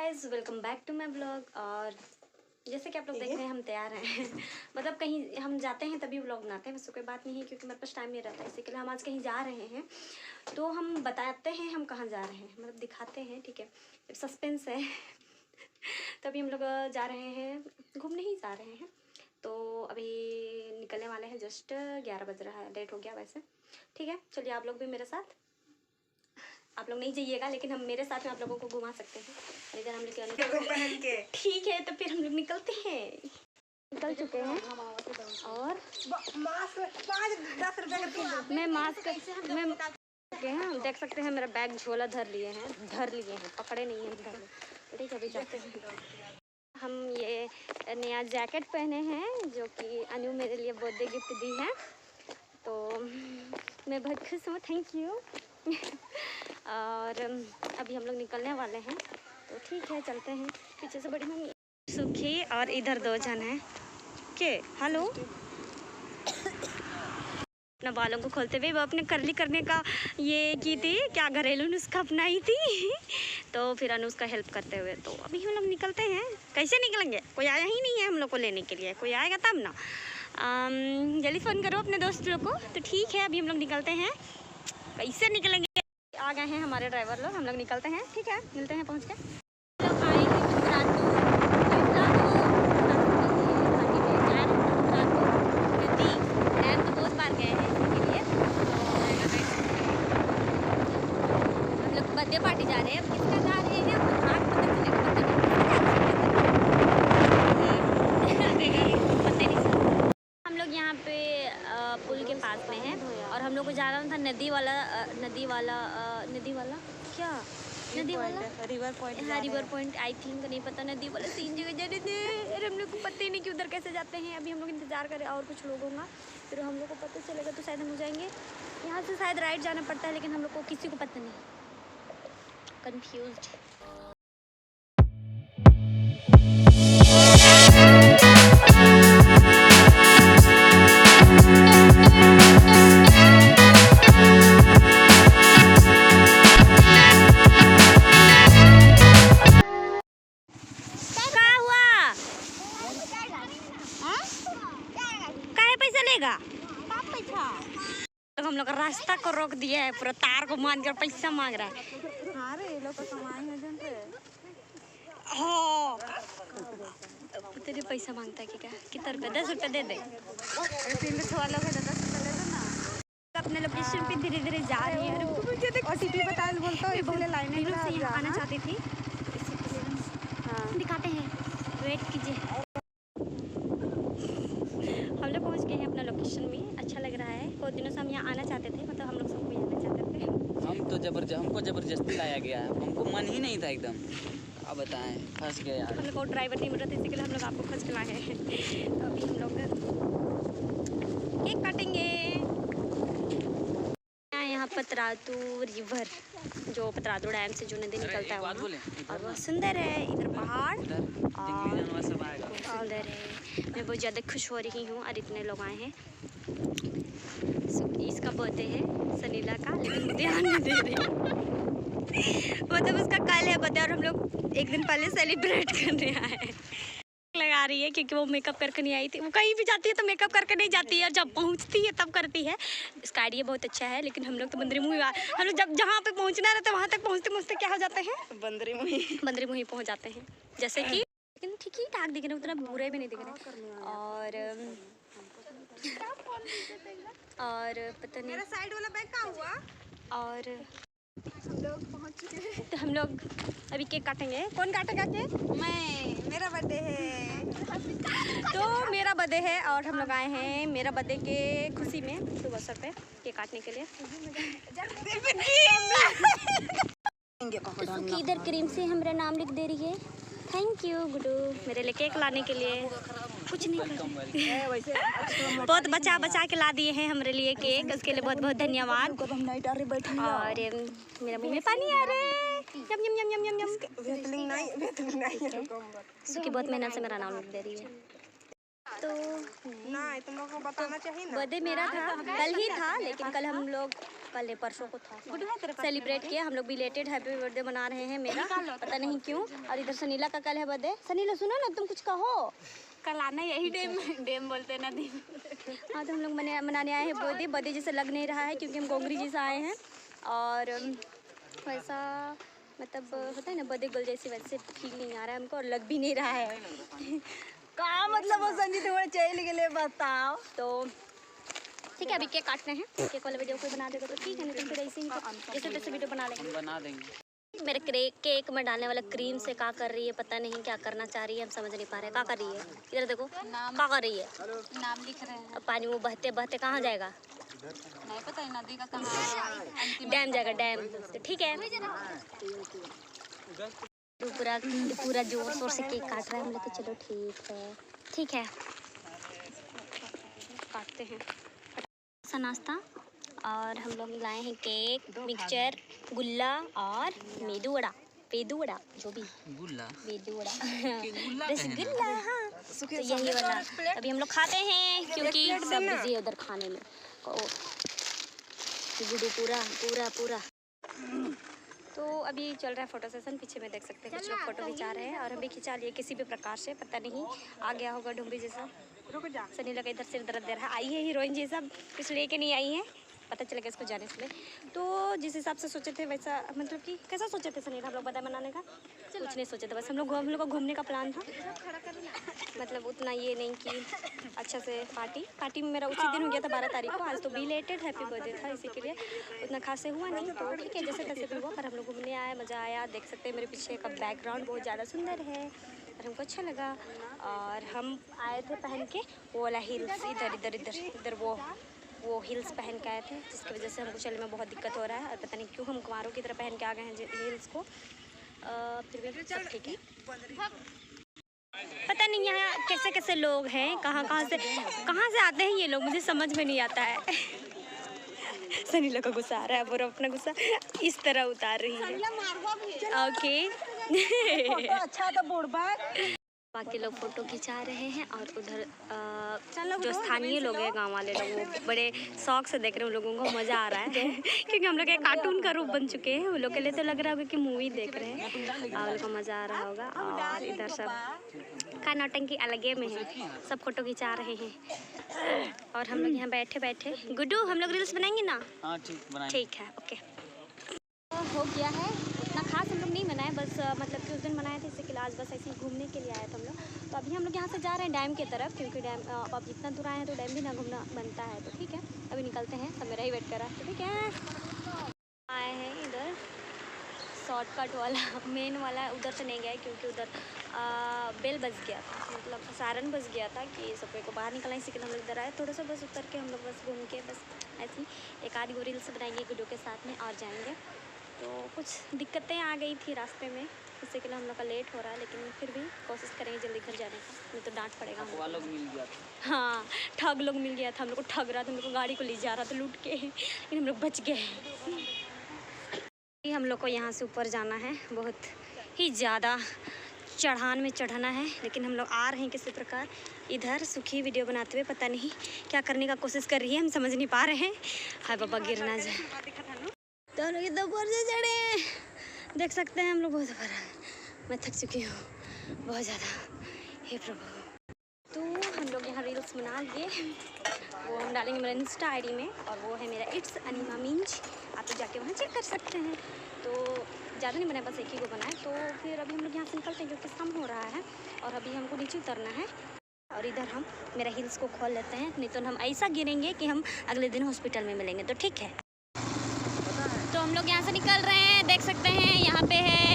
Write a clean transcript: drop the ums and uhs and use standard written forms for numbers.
Guys welcome back to my blog. और जैसे कि आप लोग देख रहे हैं हम तैयार हैं मतलब कहीं हम जाते हैं तभी व्लॉग बनाते हैं, वैसे कोई बात नहीं है क्योंकि मेरे पास टाइम नहीं रहता है। इसी के लिए हम आज कहीं जा रहे हैं तो हम बताते हैं हम कहाँ जा रहे हैं, मतलब दिखाते हैं, ठीक है। सस्पेंस है तभी हम लोग जा रहे हैं, घूमने ही जा रहे हैं। तो अभी निकलने वाले हैं, जस्ट 11 बज रहा है, लेट हो गया वैसे। ठीक है, चलिए आप लोग भी मेरे साथ, आप लोग नहीं जाइएगा लेकिन हम मेरे साथ में आप लोगों को घुमा सकते हैं। इधर हम लोग पहन के ठीक है, तो फिर हम लोग निकलते हैं। निकल चुके हैं और मैं मास्क में चुके हैं, देख सकते हैं मेरा बैग झोला धर लिए हैं, पकड़े नहीं हैं धर। ठीक है, अभी जाते हैं। हम ये नया जैकेट पहने हैं जो कि अनु मेरे लिए बर्थडे गिफ्ट दी है, तो मैं बहुत खुश हूँ, थैंक यू और अभी हम लोग निकलने वाले हैं, तो ठीक है चलते हैं। पीछे से बड़ी मम्मी सुखी और इधर 2 जन हैं के हेलो अपना बालों को खोलते हुए वो अपने कर्ली करने का ये की थी, क्या घरेलू नुस्खा अपनाई थी तो फिर अनु उसका हेल्प करते हुए। तो अभी हम लोग निकलते हैं। कैसे निकलेंगे, कोई आया ही नहीं है हम लोग को लेने के लिए, कोई आएगा तब ना। जल्दी फ़ोन करो अपने दोस्त लोग को। तो ठीक है, अभी हम लोग निकलते हैं। कैसे निकलेंगे, आ गए हैं हमारे ड्राइवर लोग, हम लोग निकलते हैं। ठीक है, मिलते हैं पहुँच के। लोग आए हैं तो बहुत बार गए हैं इसके लिए। हम लोग बर्थडे पार्टी जा रहे हैं, अब किसका जा रहे हैं हम लोग यहाँ पे पुल के पास में है और हम लोग को जाना था नदी वाला क्या नदी वाला रिवर पॉइंट। हाँ, रिवर पॉइंट आई थिंक, नहीं पता, नदी वाला 3 जगह जा रहे थे और हम लोग को पता ही नहीं कि उधर कैसे जाते हैं। अभी हम लोग इंतजार करें और कुछ लोग होगा, फिर हम लोग को पता चलेगा तो शायद हम हो जाएंगे। यहाँ से शायद राइट जाना पड़ता है लेकिन हम लोग को किसी को पता नहीं, कन्फ्यूज्ड। तो हम लोग रास्ता को रोक दिया है, पूरा तार को मान कर पैसा मांग रहा है। हाँ रे, लोग तो कमाएंगे जन रे। हाँ, तेरे पैसा मांगता है कि क्या, कितना रुपया? 10 रुपया दे दे। 3 वालों का 10 रुपया दे दो ना। अपने लोकेशन पे धीरे धीरे जा रही है। OTP बता बोलता हूँ, बोले लाइन में से यहाँ आना चाहती थी, हाँ दिखाते हैं, वेट कीजिए। हम लोग पहुँच गए हैं अपना लोकेशन में, अच्छा लग रहा है। बहुत दिनों से हम यहाँ आना चाहते थे, मतलब हम लोग सबको आना चाहते थे। हमको जबरदस्ती लाया गया है, हमको मन ही नहीं था एकदम। अब बताएं, फंस गए यार। हम लोग को ड्राइवर नहीं मिल रहा था, इसी के लिए हम लोग आपको खोज के लाए हैं। तो अभी हम लोग केक काटेंगे। यहाँ पतरातू रिवर, जो पतरातू डैम से जो नदी निकलता है वहाँ, और बहुत सुंदर है। इधर पहाड़ और सुंदर है। मैं बहुत ज़्यादा खुश हो रही हूँ और इतने लोग आए हैं। इसका बर्थडे है सनीला का, लेकिन ध्यान नहीं दे रही मतलब उसका कल है बर्थडे और हम लोग एक दिन पहले सेलिब्रेट करने आए हैं। लगा रही है क्योंकि वो मेकअप करके नहीं आई थी। वो कहीं भी जाती है तो मेकअप करके नहीं जाती है, और जब पहुंचती है तब करती है। इसका आइडिया बहुत अच्छा है, लेकिन हम लोग तो बंदरी मुही, हम लोग जब जहाँ पे पहुंचना रहता है वहाँ तक पहुँचते क्या हो जाते हैं, बंदरी मुही पहुँच जाते हैं। जैसे कि लेकिन ठीक ही ठाक दिख रहे, उतना बुरे भी नहीं दिख रहे। और पता नहीं मेरा साइड वाला बैग कहाँ हुआ। और हम लोग पहुँच चुके हैं, तो हम लोग अभी केक काटेंगे। कौन काटेगा केक? मैं, मेरा बर्थडे है तो मेरा बर्थडे है और हम लोग आए हैं मेरा बर्थडे के खुशी में शुभ अवसर पे केक काटने के लिए। सुखी इधर क्रीम से हमारा नाम लिख दे रही है, थैंक यू गुड्डू मेरे लिए केक लाने के लिए। कुछ नहीं बहुत बचा के ला दिए हैं हमारे लिए केक, उसके लिए बहुत बहुत धन्यवाद। और मेरा मुंह में पानी आ रहा है, यम यम यम यम यम यम। सुखी बहुत मेहनत से मेरा नाम लिख दे रही है। तो नहीं, तुम लोग को बताना चाहिए ना। बर्थडे मेरा था, कल ही था, लेकिन कल हम लोग कल परसों को था सेलिब्रेट किया। हम लोग बिलेटेड हैप्पी बर्थडे मना रहे हैं मेरा, पता नहीं क्यों। और इधर सनीला का कल है बर्थडे। सनीला सुनो ना, तुम कुछ कहो। कल आना यही डेम बोलते ना दी। हाँ, तो हम लोग मनाने आए हैं बर्थडे जैसे लग नहीं रहा है क्योंकि हम गोंगरी जी से आए हैं। और वैसा मतलब होता है ना बर्थडे गर्ल जैसे, वैसे फील नहीं आ रहा है हमको और लग भी नहीं रहा है। का मतलब वो संजीत थोड़ा चल के लिए बताओ। तो ठीक है, अभी केक काटते हैं। केक वाला वीडियो कोई बना देगा तो ठीक है, नहीं तो फिर ऐसे ही जैसे तैसे वीडियो बना लेंगे। हम बना देंगे। मेरे केक में डालने वाला क्रीम से क्या कर रही है पता नहीं, क्या करना चाह रही है हम समझ नहीं पा रहे। क्या कर रही है इधर देखो, क्या कर रही है? नाम लिख रहे हैं। अब पानी वो बहते बहते कहाँ जाएगा? नहीं पता है नदी का कहाँ। डैम जाएगा, डैम। तो ठीक है, तो पूरा जोर शोर से केक काट रहा है हम लोग। तो चलो ठीक है काटते हैं सा नाश्ता। और हम लोग लाए हैं केक, मिक्सचर, गुल्ला और मेदू वड़ा जो भी गुल्ला मेदू वड़ा गुल्ला रसगुल्ला। हाँ, तो यही वाला अभी हम लोग खाते हैं क्योंकि सब बिजी है उधर खाने में। गुडू पूरा तो अभी चल रहा है फोटो सेशन। पीछे में देख सकते हैं कुछ लोग फोटो खिंचा रहे हैं और हम भी खिंचा लिए किसी भी प्रकार से, पता नहीं आ गया होगा ढूंढी जैसा। सनीला का इधर सिर दर्द दे रहा है। आई है हीरोइन जैसा, कुछ लेके नहीं आई है, पता चलेगा इसको जाने से। तो जिस हिसाब से सोचे थे वैसा, मतलब कि कैसा सोचे थे सनीला हम लोग बर्थडे मनाने का? कुछ नहीं सोचे थे, बस हम लोग को घूमने का प्लान था। मतलब उतना ये नहीं कि अच्छा से पार्टी में मेरा उसी दिन हो गया था 12 तारीख को। आज तो बिलेटेड हैप्पी बर्थडे था, इसी के लिए उतना खास से हुआ नहीं। तो ठीक है, जैसे तैसे भी हुआ, पर हम लोग घूमने आए, मज़ा आया। देख सकते हैं मेरे पीछे का बैकग्राउंड बहुत ज़्यादा सुंदर है और हमको अच्छा लगा। और हम आए थे पहन के वो वाला हिल्स, इधर वो हिल्स पहन के आए थे, जिसकी वजह से हमको चलने में बहुत दिक्कत हो रहा है। और पता नहीं क्यों हम कुंवारों की तरह पहन के आ गए हैं हिल्स को। फिर भी सब ठीक है। पता नहीं यहाँ कैसे लोग हैं, कहाँ से आते हैं ये लोग, मुझे समझ में नहीं आता है। सनीला का गुस्सा आ रहा है, वो अपना गुस्सा इस तरह उतार रही है। ओके अच्छा तो बुढ़बा बाकी लोग फोटो खिंचा रहे हैं और उधर जो स्थानीय लोग हैं, गांव वाले लोग, वो बड़े शौक से देख रहे हैं। उन लोगों को मज़ा आ रहा है क्योंकि हम लोग एक कार्टून का रूप बन चुके हैं। उन लोग के लिए तो लग रहा होगा कि मूवी देख रहे हैं और उनको मज़ा आ रहा होगा। और इधर सब का नौटंकी अलगे में है, सब फोटो खिंचा रहे हैं और हम लोग यहाँ बैठे। गुड्डू हम लोग रील्स बनाएंगे ना? हाँ ठीक है, ओके। हो गया है, उतना खास हम लोग नहीं मनाए, बस मतलब कि उस दिन मनाए थे, इससे के आज बस ऐसे ही घूमने के लिए आए थे हम लोग। तो अभी हम लोग यहाँ से जा रहे हैं डैम की तरफ, क्योंकि डैम अब जितना दूर आए हैं तो डैम भी ना घूमना बनता है। तो ठीक है, अभी निकलते हैं, सब मेरा ही वेट कर रहा है। तो ठीक है, आए हैं इधर शॉर्टकट वाला, मेन वाला उधर से नहीं गया क्योंकि उधर बेल बज गया था, मतलब सायरन बज गया था कि सब को बाहर निकलना। इसी के लिए हम लोग इधर आए, थोड़ा सा बस उतर के हम लोग बस घूम के बस ऐसे ही एक आधी गो रील्स बनाएंगे वीडियो के साथ में और जाएंगे। तो कुछ दिक्कतें आ गई थी रास्ते में, इससे के लिए हम लोग का लेट हो रहा है, लेकिन फिर भी कोशिश करेंगे जल्दी घर जाने का, नहीं तो डांट पड़ेगा। लोग मिल गया था। हाँ, ठग लोग मिल गया था, हम लोग को ठग रहा था, हम लोग को गाड़ी को ले जा रहा था लूट के, लेकिन हम लोग बच गए। हम लोग को यहाँ से ऊपर जाना है, बहुत ही ज़्यादा चढ़ान में चढ़ना है, लेकिन हम लोग आ रहे हैं किसी प्रकार। इधर सुखी वीडियो बनाते हुए पता नहीं क्या करने का कोशिश कर रही है, हम समझ नहीं पा रहे हैं। हाय बाबा गिर ना जाए। तो हम लोग इधर ऊपर से चढ़े, देख सकते हैं हम लोग बहुत ऊपर। मैं थक चुकी हूँ बहुत ज़्यादा, हे प्रभु। तो हम लोग यहाँ रील्स बना लिए, वो हम डालेंगे मेरा इंस्टा आईडी में, और वो है मेरा इट्स अनिमा मींज, आप तो जाके वहाँ चेक कर सकते हैं। तो ज़्यादा नहीं बनाए, बस एक ही को बनाए। तो फिर अभी हम लोग यहाँ से निकलते हैं क्योंकि शाम हो रहा है और अभी हमको नीचे उतरना है। और इधर हम मेरा हिल्स को खोल लेते हैं, नहीं तो हम ऐसा गिरेंगे कि हम अगले दिन हॉस्पिटल में मिलेंगे। तो ठीक है, तो हम लोग यहाँ से निकल रहे हैं, देख सकते हैं यहाँ पे है